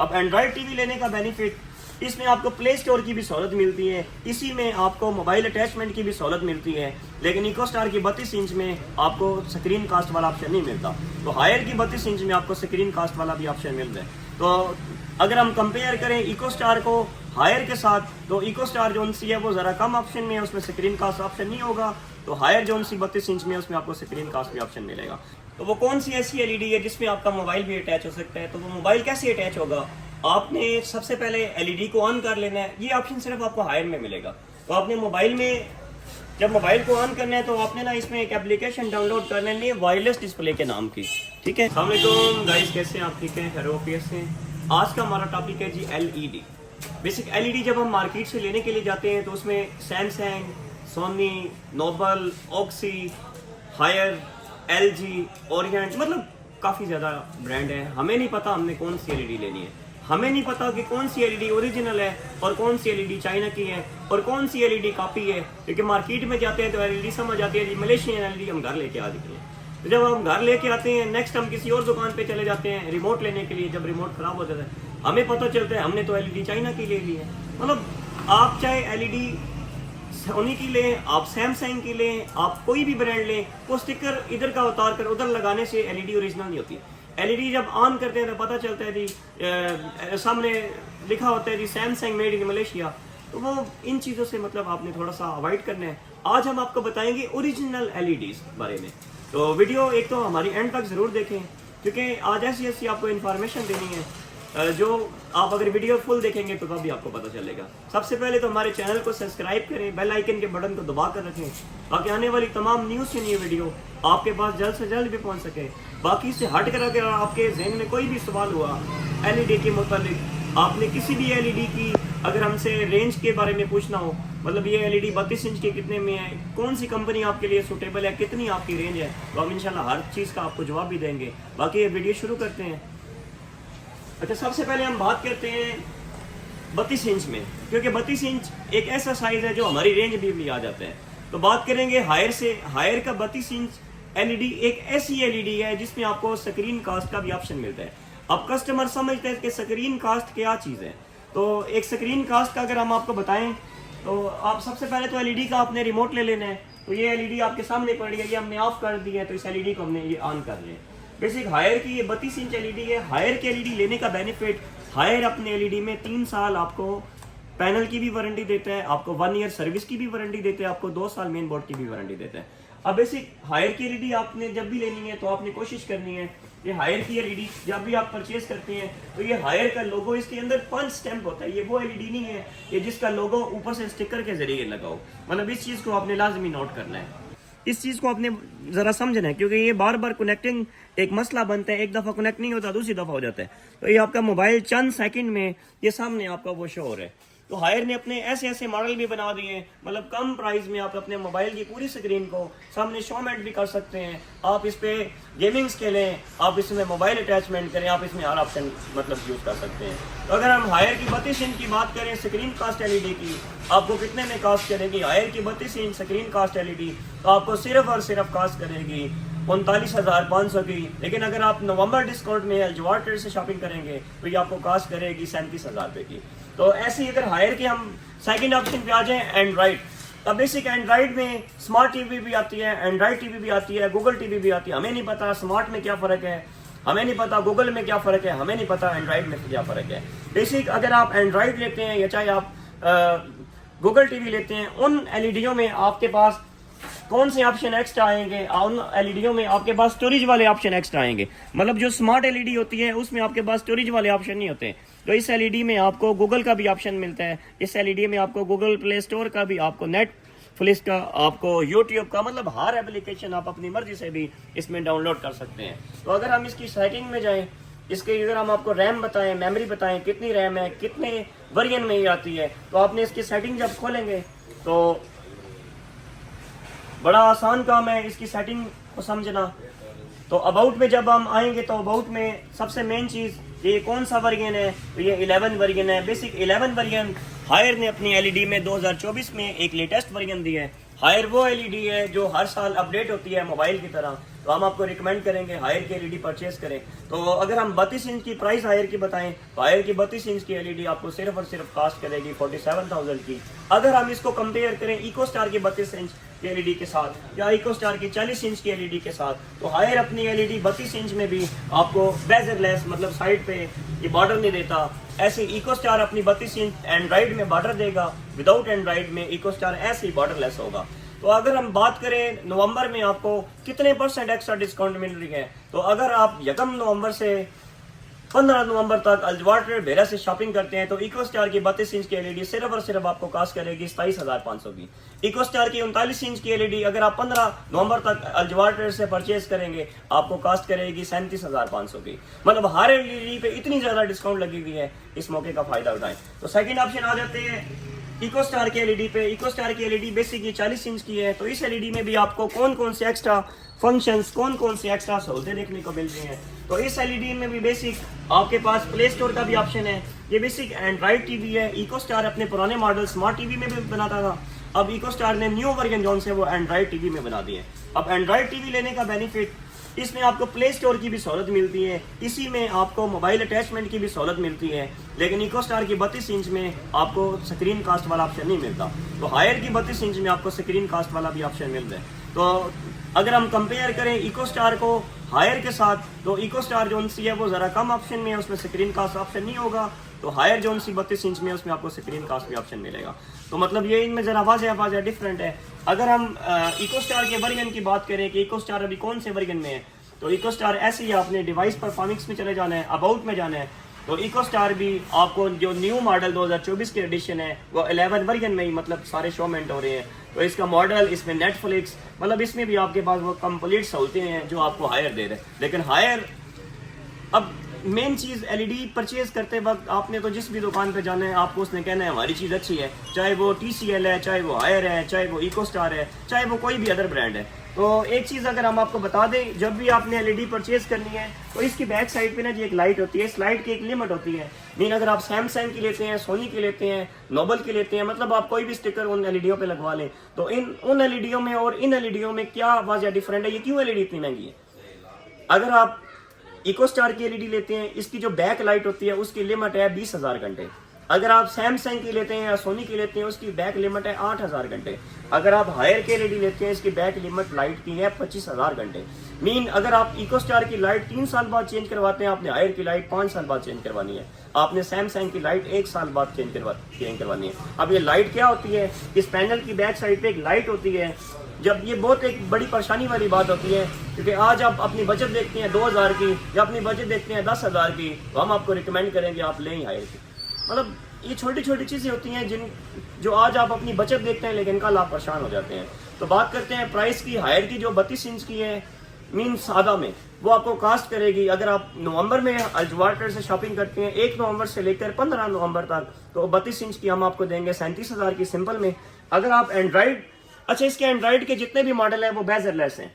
अब Android TV लेने का बेनिफिट, इसमें आपको प्ले स्टोर की भी सहूलत मिलती है, इसी में आपको मोबाइल अटैचमेंट की भी सहूलत मिलती है, लेकिन इकोस्टार की 32 इंच में आपको स्क्रीन कास्ट वाला ऑप्शन नहीं मिलता। तो हायर की 32 इंच में आपको स्क्रीन कास्ट वाला भी ऑप्शन मिल रहा है। तो अगर हम कंपेयर करें इकोस्टार को हायर के साथ, तो इकोस्टार जो सी है वो ज़रा कम ऑप्शन में है, उसमें स्क्रीन कास्ट ऑप्शन नहीं होगा। तो हायर जो सी 32 इंच में है उसमें आपको स्क्रीन कास्ट भी ऑप्शन मिलेगा। तो वो कौन सी ऐसी एलईडी है जिसमें आपका मोबाइल भी अटैच हो सकता है? तो वो मोबाइल कैसे अटैच होगा? आपने सबसे पहले एलईडी को ऑन कर लेना है। ये ऑप्शन सिर्फ आपको हायर में मिलेगा। तो आपने मोबाइल में जब मोबाइल को ऑन करना है तो आपने ना इसमें एक एप्लीकेशन डाउनलोड कर लेनी है वायरलेस डिस्प्ले के नाम की, ठीक है। अस्सलाम वालेकुम गाइस, कैसे हैं आप? ठीक है, खैरियत से। आज का हमारा टॉपिक है जी एलईडी। बेसिक एलईडी जब हम मार्केट से लेने के लिए जाते हैं तो उसमें Samsung, Sony, Noble, Oxy, Haier, LG, Orient, मतलब काफ़ी ज़्यादा ब्रांड है। हमें नहीं पता हमने कौन सी एलईडी लेनी है। हमें नहीं पता कि कौन सी एलईडी ओरिजिनल है और कौन सी एलईडी चाइना की है और कौन सी एलईडी कॉपी है। क्योंकि मार्केट में जाते हैं तो एलईडी समझ आती है जी मलेशियन एलईडी, हम घर लेके आ जाते हैं। तो जब हम घर लेके आते हैं, नेक्स्ट हम किसी और दुकान पे चले जाते हैं रिमोट लेने के लिए। जब रिमोट खराब हो जाता है हमें पता चलता है हमने तो एलईडी चाइना की ले ली है। मतलब आप चाहे एलईडी सोनी की लें, आप सैमसंग की लें, आप कोई भी ब्रांड लें, वो स्टिकर इधर का उतार कर उधर लगाने से एलईडी ओरिजिनल नहीं होती। एलईडी जब ऑन करते हैं तो पता चलता है जी सामने लिखा होता है जी सैमसंग मेड इन मलेशिया। तो वो इन चीज़ों से मतलब आपने थोड़ा सा अवॉइड करना है। आज हम आपको बताएंगे ओरिजिनल एलईडीज बारे में। तो वीडियो एक तो हमारी एंड तक ज़रूर देखें, क्योंकि आज ऐसी ऐसी आपको इन्फॉर्मेशन देनी है जो आप अगर वीडियो फुल देखेंगे तो तभी आपको पता चलेगा। सबसे पहले तो हमारे चैनल को सब्सक्राइब करें, बेल आइकन के बटन को दबा कर रखें ताकि आने वाली तमाम न्यूज़ की न्यू वीडियो आपके पास जल्द से जल्द भी पहुंच सके। बाकी से हट कर अगर आपके जहन में कोई भी सवाल हुआ एलईडी के मुतालिक, आपने किसी भी एलईडी की अगर हमसे रेंज के बारे में पूछना हो, मतलब ये एलईडी 32 इंच के कितने में है, कौन सी कंपनी आपके लिए सूटेबल है, कितनी आपकी रेंज है, तो हम इंशाल्लाह हर चीज़ का आपको जवाब भी देंगे। बाकी ये वीडियो शुरू करते हैं। अच्छा, सबसे पहले हम बात करते हैं 32 इंच में, क्योंकि 32 इंच एक ऐसा साइज है जो हमारी रेंज भी आ जाता है। तो बात करेंगे हायर से। हायर का 32 इंच एलईडी एक ऐसी एलईडी है जिसमें आपको स्क्रीन कास्ट का भी ऑप्शन मिलता है। अब कस्टमर समझते हैं कि स्क्रीन कास्ट क्या चीज़ है। तो एक स्क्रीन कास्ट का अगर हम आपको बताएं तो आप सबसे पहले तो एलईडी का आपने रिमोट ले लेना है। तो ये एलईडी आपके सामने पड़ी है, ये हमने ऑफ कर दी है, तो इस एलईडी को हमने ये ऑन कर लिया। बेसिक हायर की ये 32 इंच एलईडी है। हायर की एलईडी लेने का बेनिफिट, हायर अपने एलईडी में 3 साल आपको पैनल की भी वारंटी देता है, आपको 1 ईयर सर्विस की भी वारंटी देता है, आपको 2 साल मेन बोर्ड की भी वारंटी देता है। अब बेसिक हायर की एलईडी आपने जब भी लेनी है तो आपने कोशिश करनी है ये हायर की एलईडी जब भी आप परचेज करते हैं तो ये हायर का लोगो इसके अंदर पंच स्टैम्प होता है। ये वो एलईडी नहीं है ये जिसका लोगो ऊपर से स्टिकर के जरिए लगा हो। मतलब इस चीज़ को आपने लाजमी नोट करना है, इस चीज़ को आपने ज़रा समझना है, क्योंकि ये बार बार कनेक्टिंग एक मसला बनता है। एक दफ़ा कनेक्ट नहीं होता, दूसरी दफ़ा हो जाता है। तो ये आपका मोबाइल चंद सेकंड में ये सामने आपका वो शो हो रहा है। तो हायर ने अपने ऐसे ऐसे मॉडल भी बना दिए हैं, मतलब कम प्राइस में आप अपने मोबाइल की पूरी स्क्रीन को सामने शो मेंट भी कर सकते हैं। आप इस पे गेमिंग्स के लें, आप इसमें मोबाइल अटैचमेंट करें, आप इसमें हर ऑप्शन मतलब यूज़ कर सकते हैं। तो अगर हम हायर की 32 इंच की बात करें स्क्रीन कास्ट एलईडी की, आपको कितने में कास्ट करेगी? हायर की 32 इंच स्क्रीन कास्ट एलईडी तो आपको सिर्फ और सिर्फ कास्ट करेगी 39,500 की। लेकिन अगर आप नवंबर डिस्काउंट में अल्जवार ट्रेड से शॉपिंग करेंगे तो ये आपको कास्ट करेगी 37,000 रुपये की। तो ऐसे ही अगर हायर के हम सेकंड ऑप्शन पे आ जाएं एंड्रॉइड। अब बेसिक एंड्रॉइड में स्मार्ट टीवी भी आती है, एंड्रॉइड टीवी भी आती है, गूगल टीवी भी आती है। हमें नहीं पता स्मार्ट में क्या फ़र्क है, हमें नहीं पता गूगल में क्या फ़र्क है, हमें नहीं पता एंड्रॉइड में क्या फ़र्क है। बेसिक अगर आप एंड्रॉइड लेते हैं या चाहे आप गूगल टीवी लेते हैं, उन एलईडीओं में आपके पास कौन से ऑप्शन एक्स्ट्रा आएंगे? उन एलईडीओं में आपके पास स्टोरेज वाले ऑप्शन एक्स्ट्रा आएंगे। मतलब जो स्मार्ट एलईडी होती है उसमें आपके पास स्टोरेज वाले ऑप्शन नहीं होते। तो इस एलईडी में आपको गूगल का भी ऑप्शन मिलता है। इस एलईडी में आपको गूगल प्ले स्टोर का भी, आपको नेटफ्लिक्स का, आपको यूट्यूब का, मतलब हर एप्लीकेशन आप अपनी मर्जी से भी इसमें डाउनलोड कर सकते हैं। तो अगर हम इसकी सेटिंग में जाएं, इसके अगर हम आपको रैम बताएं, मेमोरी बताएं, कितनी रैम है, कितने वर्जन में ये आती है, तो आपने इसकी सेटिंग जब खोलेंगे तो बड़ा आसान काम है इसकी सेटिंग को समझना। तो अबाउट में जब हम आएंगे तो अबाउट में सबसे मेन चीज़ ये कौन सा वर्जन है, तो ये 11 वर्जन है। बेसिक 11 वर्जन हायर ने अपनी एलईडी में 2024 में एक लेटेस्ट वर्जन दिया है। हायर वो एलईडी है जो हर साल अपडेट होती है मोबाइल की तरह। तो हम आपको रिकमेंड करेंगे हायर की एलईडी परचेज करें। तो अगर हम 32 इंच की प्राइस हायर की बताएं तो हायर की 32 इंच की एलईडी आपको सिर्फ और सिर्फ कास्ट करेगी 47,000 की। अगर हम इसको कंपेयर करें इको स्टार की 32 इंच की एलईडी के साथ या इको स्टार की 40 इंच की एलईडी के साथ, तो हायर अपनी एलईडी 32 इंच में भी आपको बेजरलेस मतलब साइड पे ये बॉर्डर नहीं देता। ऐसे इको स्टार अपनी 32 इंच एंड्रॉइड में बॉर्डर देगा, विदाउट एंड्रॉइड में इको स्टार ऐसे ही बॉर्डरलेस होगा। तो अगर हम बात करें नवंबर में आपको कितने % एक्स्ट्रा डिस्काउंट मिल रही है, तो अगर आप 1 नवंबर से 15 नवंबर तक अल्जवाटर बेरा से शॉपिंग करते हैं तो इको स्टार की 32 इंच की एलईडी सिर्फ और सिर्फ आपको कास्ट करेगी 27,500 की। इको स्टार की 39 इंच की एलईडी अगर आप 15 नवंबर तक अल्जवाटर से परचेज करेंगे आपको कास्ट करेगी 37,500 की। मतलब हर एलईडी पे इतनी ज्यादा डिस्काउंट लगी हुई है, इस मौके का फायदा उठाएं। तो सेकंड ऑप्शन आ जाते हैं इको स्टार की एलईडी पे। इको स्टार की एलईडी बेसिकली 40 इंच की है, तो इस एलईडी में भी आपको कौन कौन से एक्स्ट्रा फंक्शंस, कौन कौन से एक्स्ट्रा सहूलतें देखने को मिल रही हैं। तो इस एलईडी में भी बेसिक आपके पास प्ले स्टोर का भी ऑप्शन है। ये बेसिक एंड्रॉइड टीवी है। इको स्टार अपने पुराने मॉडल स्मार्ट टीवी में भी बनाता था, अब इको स्टार ने न्यू वर्जन जौन से वो एंड्रॉइड टीवी में बना दिए। अब एंड्रॉइड टीवी लेने का बेनिफिट, इसमें आपको प्ले स्टोर की भी सहूलत मिलती है, इसी में आपको मोबाइल अटैचमेंट की भी सहूलत मिलती है, लेकिन इको स्टार की 32 इंच में आपको स्क्रीन कास्ट वाला ऑप्शन नहीं मिलता। तो हायर की 32 इंच में आपको स्क्रीन कास्ट वाला भी ऑप्शन मिल रहा है। तो अगर हम कंपेयर करें इको स्टार को हायर के साथ, तो इको स्टार जो सी है वो ज़रा कम ऑप्शन में है, उसमें स्क्रीन कास्ट ऑप्शन नहीं होगा। तो हायर जो सी 32 इंच में है उसमें आपको स्क्रीन कास्ट भी ऑप्शन मिलेगा। तो मतलब ये इनमें ज़रा वाज़ह डिफरेंट है। अगर हम इको स्टार के वर्जन की बात करें कि इको स्टार अभी कौन से वर्जन में है, तो इको स्टार ऐसे ही आपने डिवाइस परफॉर्मेंस में चले जाना है, अबाउट में जाना है। तो इको स्टार भी आपको जो न्यू मॉडल 2024 के एडिशन है वो 11 वर्जन में ही मतलब सारे शोमेंट हो रहे हैं। तो इसका मॉडल, इसमें नेटफ्लिक्स, मतलब इसमें भी आपके पास वो कंप्लीट सहूलतें हैं जो आपको हायर दे रहे हैं। लेकिन हायर, अब मेन चीज़ एलईडी परचेज करते वक्त आपने तो जिस भी दुकान पे जाना है आपको उसने कहना है हमारी चीज़ अच्छी है, चाहे वो TCL है, चाहे वो हायर है, चाहे वो इको स्टार है, चाहे वो कोई भी अदर ब्रांड है। तो एक चीज़ अगर हम आपको बता दें, जब भी आपने एलईडी परचेज करनी है तो इसकी बैक साइड पे ना जी एक लाइट होती है। इस लाइट की एक लिमिट होती है। मीन अगर आप सैमसंग की लेते हैं, सोनी की लेते हैं, नोबल की लेते हैं, मतलब आप कोई भी स्टिकर उन एलईडीओं पे लगवा लें, तो उन एलईडीओं में और इन एलईडीओं में क्या वजह डिफरेंट है, ये क्यों एलईडी इतनी महंगी है। अगर आप इको स्टार की एलईडी लेते हैं, इसकी जो बैक लाइट होती है उसकी लिमिट है 20,000 घंटे। अगर आप सैमसंग की लेते हैं या सोनी की लेते हैं उसकी बैक लिमिट है 8,000 घंटे। अगर आप हायर की एलईडी लेते हैं इसकी बैक लिमिट लाइट की है 25,000 घंटे। मीन अगर आप इको स्टार की लाइट 3 साल बाद चेंज करवाते हैं, आपने हायर की लाइट 5 साल बाद चेंज करवानी है, आपने सैमसंग की लाइट 1 साल बाद चेंज करवानी है। अब ये लाइट क्या होती है, इस पैनल की बैक साइड पे एक लाइट होती है। जब ये बहुत एक बड़ी परेशानी वाली बात होती है, क्योंकि आज आप अपनी बचत देखते हैं 2,000 की या अपनी बचत देखते हैं 10,000 की, तो हम आपको रिकमेंड करेंगे आप लें हायर की। मतलब ये छोटी छोटी चीज़ें होती हैं जो आज आप अपनी बचत देखते हैं लेकिन कल आप परेशान हो जाते हैं। तो बात करते हैं प्राइस की। हायर की जो 32 इंच की है मीन सादा में, वो आपको कास्ट करेगी, अगर आप नवंबर में अल्जवाटर से शॉपिंग करते हैं 1 नवंबर से लेकर 15 नवंबर तक, तो 32 इंच की हम आपको देंगे 37,000 की सिंपल में। अगर आप एंड्रॉइड, अच्छा इसके एंड्रॉइड के जितने भी मॉडल हैं वो बेजरलेस हैं।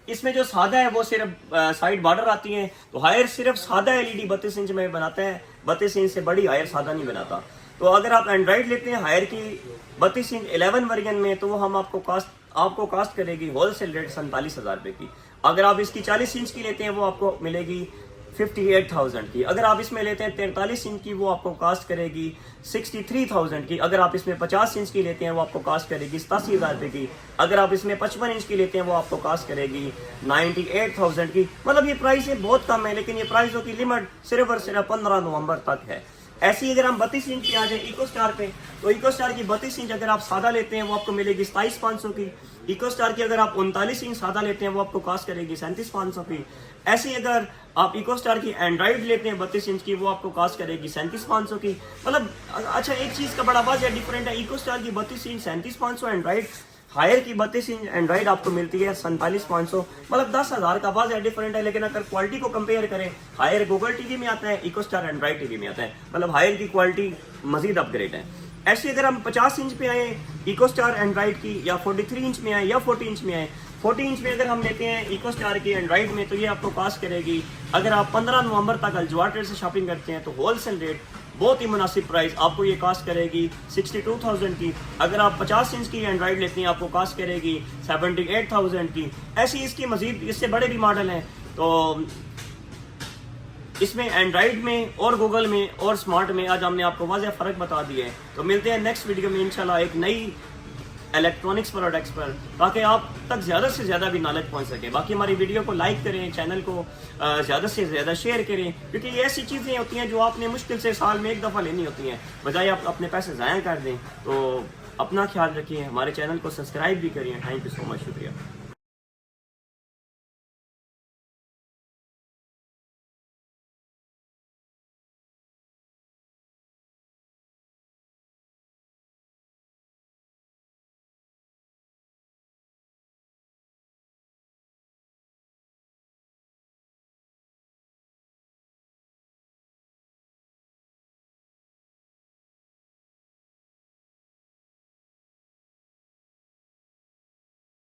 इसमें जो सादा है वो सिर्फ साइड बॉर्डर आती है। तो हायर सिर्फ सादा एलईडी 32 इंच में बनाता है, 32 इंच से बड़ी हायर सादा नहीं बनाता। तो अगर आप एंड्रॉइड लेते हैं हायर की 32 इंच 11 वर्जन में, तो वो हम आपको कास्ट करेगी होलसेल रेट 47,000 रुपये की। अगर आप इसकी 40 इंच की लेते हैं वो आपको मिलेगी 58,000 की। अगर आप इसमें लेते हैं 43 इंच की वो आपको कास्ट करेगी 63,000 की। अगर आप इसमें 50 इंच की लेते हैं वो आपको कास्ट करेगी 87,000 रुपये की। अगर आप इसमें 55 इंच की लेते हैं वो आपको कास्ट करेगी 98,000 की। मतलब ये प्राइस है बहुत कम है, लेकिन ये प्राइसों की लिमिट सिर्फ और सिर्फ 15 नवंबर तक है। ऐसे ही अगर हम 32 इंच पे आ जाए इको स्टार पे, तो इको स्टार की 32 इंच अगर आप सादा लेते हैं वो आपको मिलेगी 27,500 की। इको स्टार की अगर आप 39 इंच सादा लेते हैं वो आपको कास्ट करेगी 37,500 की। ऐसे ही अगर आप इको स्टार की एंड्रॉइड लेते हैं 32 इंच की, वो आपको कास्ट करेगी 37,500 की। मतलब अच्छा एक चीज़ का बड़ा वाज़ह डिफरेंट है, इको स्टार की 32 इंच 37,500 एंड्रॉइड, हायर की 32 इंच एंड्रॉइड आपको मिलती है 47,500। मतलब 10,000 का वाज़ह डिफरेंट है। लेकिन अगर क्वालिटी को कंपेयर करें, हायर गूगल टीवी में आता है, इको स्टार एंड्रॉइड टीवी में आता है, मतलब हायर की क्वालिटी मजीद अपग्रेड है। ऐसे अगर हम 50 इंच पे आए इको स्टार एंड्रॉइड की, या 43 इंच में आए या 40 इंच में आए, 40 इंच में अगर हम लेते हैं इको स्टार की एंड्रॉइड में, तो ये आपको कॉस्ट करेगी, अगर आप 15 नवंबर तक अल्जवा ट्रेड से शॉपिंग करते हैं तो होलसेल रेट बहुत ही मुनासिब प्राइस आपको ये कॉस्ट करेगी 62,000 की। अगर आप 50 इंच की एंड्रॉइड लेते हैं आपको कॉस्ट करेगी 78,000 की। ऐसी इसकी मजीद इससे बड़े भी मॉडल हैं। तो इसमें एंड्रॉइड में और गूगल में और स्मार्ट में आज हमने आपको वाज़ेह फ़र्क बता दिया है। तो मिलते हैं नेक्स्ट वीडियो में इंशाल्लाह एक नई इलेक्ट्रॉनिक्स प्रोडक्ट्स पर, ताकि आप तक ज़्यादा से ज़्यादा भी नॉलेज पहुंच सके। बाकी हमारी वीडियो को लाइक करें, चैनल को ज़्यादा से ज़्यादा शेयर करें, क्योंकि ये ऐसी चीज़ें होती हैं जो आपने मुश्किल से साल में एक दफ़ा लेनी होती हैं, बजाय आप अपने पैसे ज़ाया कर दें। तो अपना ख्याल रखिए, हमारे चैनल को सब्सक्राइब भी करिए। थैंक यू सो मच, शुक्रिया।